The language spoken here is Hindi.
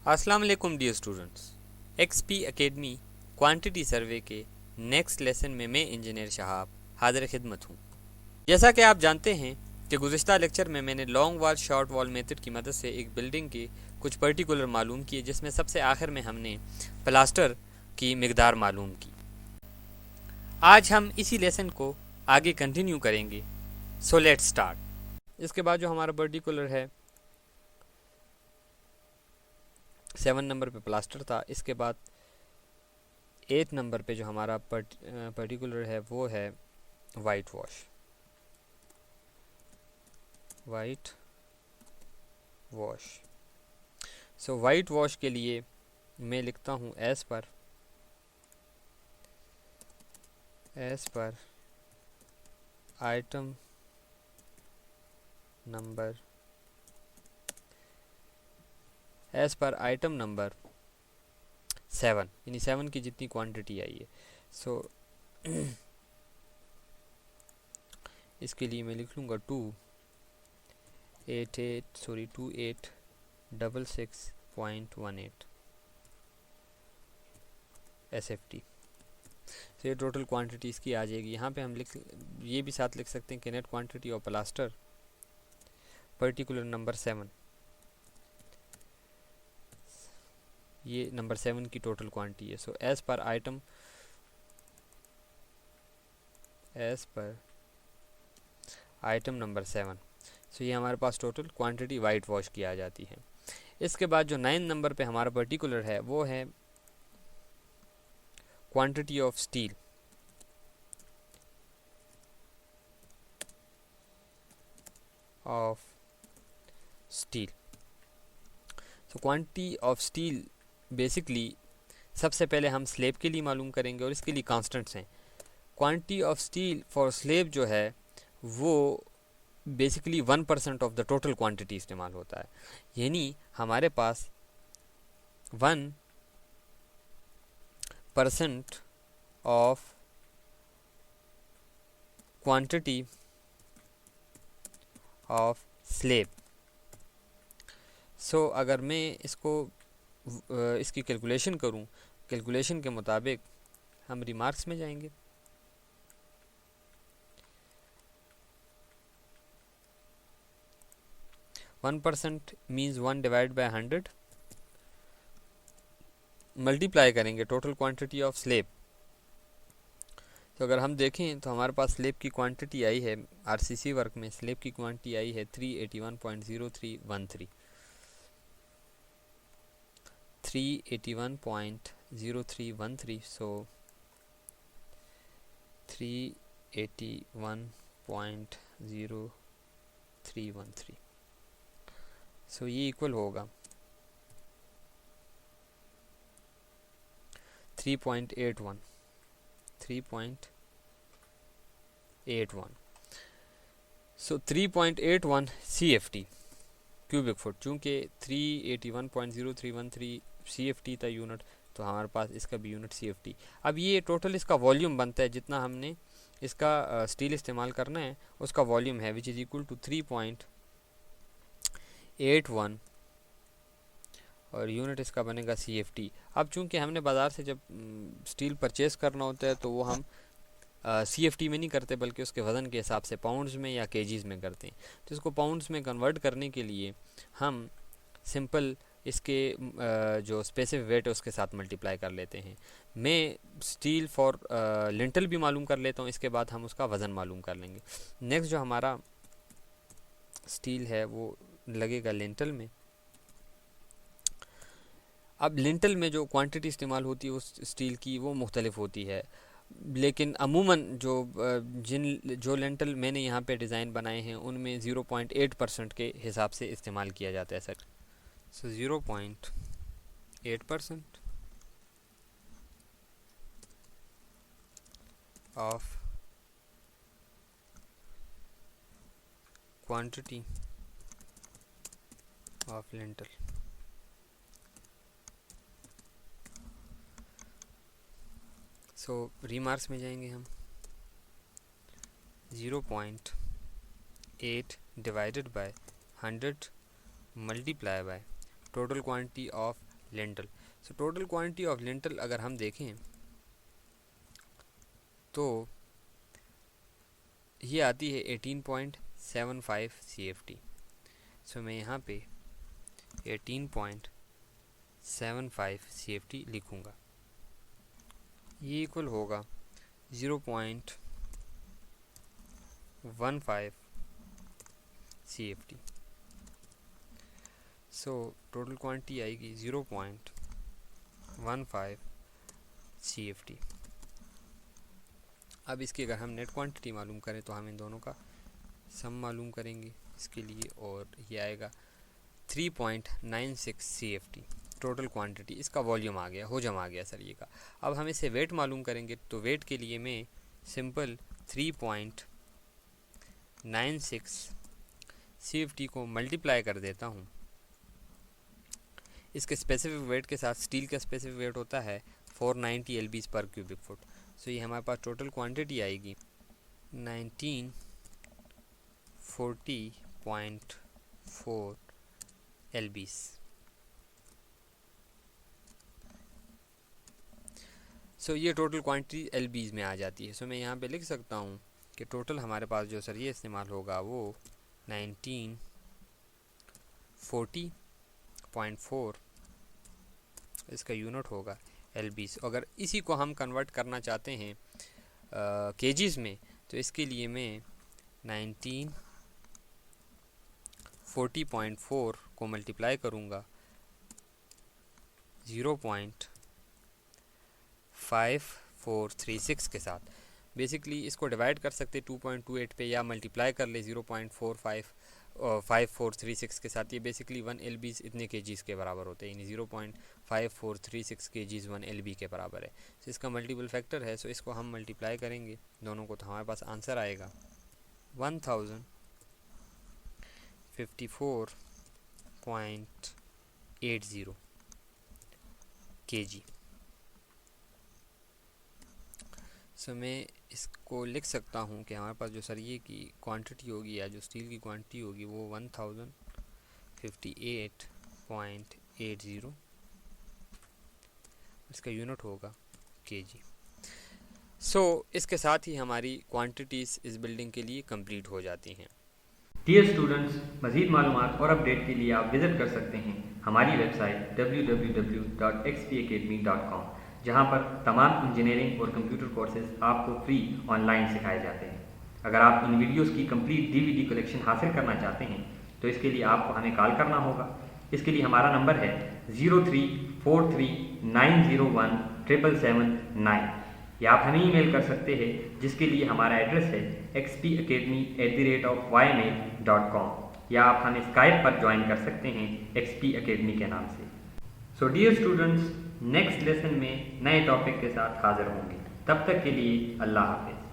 अस्सलाम वालेकुम dear students. XP academy quantity survey के नेक्स्ट लेसन में मैं इंजीनियर शहाब हाजिर खिदमत हूँ। जैसा कि आप जानते हैं कि गुज़िश्ता लेक्चर में मैंने long wall short wall method की मदद से एक बिल्डिंग के कुछ पर्टिकुलर मालूम किए, जिसमें सबसे आखिर में हमने प्लास्टर की मिकदार मालूम की। आज हम इसी लेसन को आगे कंटिन्यू करेंगे। So let's start. इसके बाद जो हमारा पर्टिकुलर है 7 नंबर पे प्लास्टर था। इसके बाद 8 नंबर पे जो हमारा पर्टिकुलर है वो है white wash. White wash. So white wash के लिए मैं लिखता हूँ as per item number item number 7, यानी 7 की जितनी क्वांटिटी आई है। सो इसके लिए मैं लिख लूँगा 2866.18 SFT। तो ये टोटल क्वांटिटी इसकी आ जाएगी। यहाँ पे हम ये भी साथ लिख सकते हैं कि net quantity of plaster particular number 7, ये नंबर 7 की टोटल क्वांटिटी है। So as per item number 7, so ये हमारे पास टोटल क्वांटिटी वाइट वॉश की आ जाती है। इसके बाद जो 9 नंबर पे हमारा पर्टिकुलर है वो है quantity of steel. So quantity of steel basically सबसे पहले हम स्लेब के लिए मालूम करेंगे और इसके लिए कांस्टेंट्स हैं। Quantity of steel for slab जो है वो basically 1% of the total quantity इस्तेमाल होता है, यानी हमारे पास 1% ऑफ क्वांटिटी ऑफ स्लेब। सो अगर मैं इसकी कैलकुलेशन करूं, कैलकुलेशन के मुताबिक हम रिमार्क्स में जाएंगे। One percent means 1 divide by 100, multiply करेंगे टोटल क्वांटिटी ऑफ स्लेब। तो अगर हम देखें तो हमारे पास स्लेब की क्वांटिटी आई है, आरसीसी वर्क में स्लेब की क्वांटिटी आई है 381.0313। 381.0313। सो 381.0313। सो ये इक्वल होगा 3.81। सो 3.81 CFT क्यूबिक फुट। चूँकि 381.0313 CFT था यूनिट, तो हमारे पास इसका भी यूनिट CFT। अब ये टोटल इसका वॉल्यूम बनता है, जितना हमने इसका स्टील इस्तेमाल करना है उसका वॉल्यूम है, विच इज़ इक्वल टू 3.81 और यूनिट इसका बनेगा CFT। अब चूँकि हमने बाज़ार से जब स्टील परचेज़ करना होता है तो वो हम CFT में नहीं करते, बल्कि उसके वज़न के हिसाब से पाउंड्स में या केजीज़ में करते हैं। तो इसको पाउंड्स में कन्वर्ट करने के लिए हम सिंपल इसके जो स्पेसिफिक वेट है उसके साथ मल्टीप्लाई कर लेते हैं। मैं स्टील फॉर लिंटल भी मालूम कर लेता हूँ, इसके बाद हम उसका वज़न मालूम कर लेंगे। नेक्स्ट जो हमारा स्टील है वो लगेगा लिंटल में। अब लिंटल में जो क्वांटिटी इस्तेमाल होती है उस स्टील की वो मुख्तलिफ होती है, लेकिन अमूमन जो लेंटल मैंने यहाँ पे डिज़ाइन बनाए हैं उनमें 0.8% के हिसाब से इस्तेमाल किया जाता है sir. So 0.8% of quantity of lentil. So remarks में जाएंगे हम। 0.8 divided by 100 multiply by total quantity of lentil. So total quantity of lentil अगर हम देखें तो ये आती है 18.75 CFT। सो मैं यहाँ पे 18.75 CFT लिखूँगा। ये इक्वल होगा 0.15 CFT। सो टोटल क्वांटिटी आएगी 0.15 CFT। अब इसकी अगर हम नेट क्वांटिटी मालूम करें तो हम इन दोनों का सम मालूम करेंगे इसके लिए, और ये आएगा 3.96 CFT टोटल क्वांटिटी। इसका वॉल्यूम आ गया, होजम आ गया सर ये का। अब हम इसे वेट मालूम करेंगे तो वेट के लिए मैं सिंपल 3.96 CFT को मल्टीप्लाई कर देता हूँ इसके स्पेसिफिक वेट के साथ। स्टील का स्पेसिफिक वेट होता है 490 LBs पर क्यूबिक फुट। सो ये हमारे पास टोटल क्वांटिटी आएगी 1940.4 LBs। सो ये टोटल क्वांटिटी LBs में आ जाती है। सो मैं यहाँ पे लिख सकता हूँ कि टोटल हमारे पास जो सर ये इस्तेमाल होगा वो 1940.4 इसका यूनिट होगा LBs। अगर इसी को हम कन्वर्ट करना चाहते हैं केजीज़ में तो इसके लिए मैं 1940.4 को मल्टीप्लाई करूँगा 0.5436 के साथ। बेसिकली इसको डिवाइड कर सकते 2.28 पे या मल्टीप्लाई कर ले 0.5436 के साथ। ये बेसिकली 1 LBs इतने केजीज़ के बराबर होते हैं, यानी 0.5436 केजीज़ 1 LB के बराबर है। तो इसका मल्टीपल फैक्टर है, सो इसको हम मल्टीप्लाई करेंगे दोनों को तो हमारे पास आंसर आएगा 1054.80 kg। सो मैं इसको लिख सकता हूँ कि हमारे पास जो सर ये की क्वांटिटी होगी या जो स्टील की क्वांटिटी होगी वो 1058.80 इसका यूनिट होगा kg। सो इसके साथ ही हमारी क्वांटिटीज़ इस बिल्डिंग के लिए कंप्लीट हो जाती हैं। डियर स्टूडेंट्स, मज़ीद मालूमात और अपडेट के लिए आप विज़िट कर सकते हैं हमारी वेबसाइट www.xpacademy.com, जहां पर तमाम इंजीनियरिंग और कंप्यूटर कोर्सेज आपको फ्री ऑनलाइन सिखाए जाते हैं। अगर आप इन वीडियोस की कंप्लीट DVD कलेक्शन हासिल करना चाहते हैं तो इसके लिए आपको हमें कॉल करना होगा। इसके लिए हमारा नंबर है 0343901779, या आप हमें ईमेल कर सकते हैं जिसके लिए हमारा एड्रेस है xpacademy@ymail.com, या आप हमें स्काइप पर ज्वाइन कर सकते हैं XP Academy के नाम से। So dear students, next lesson में नए टॉपिक के साथ हाजिर होंगे। तब तक के लिए अल्लाह हाफिज़।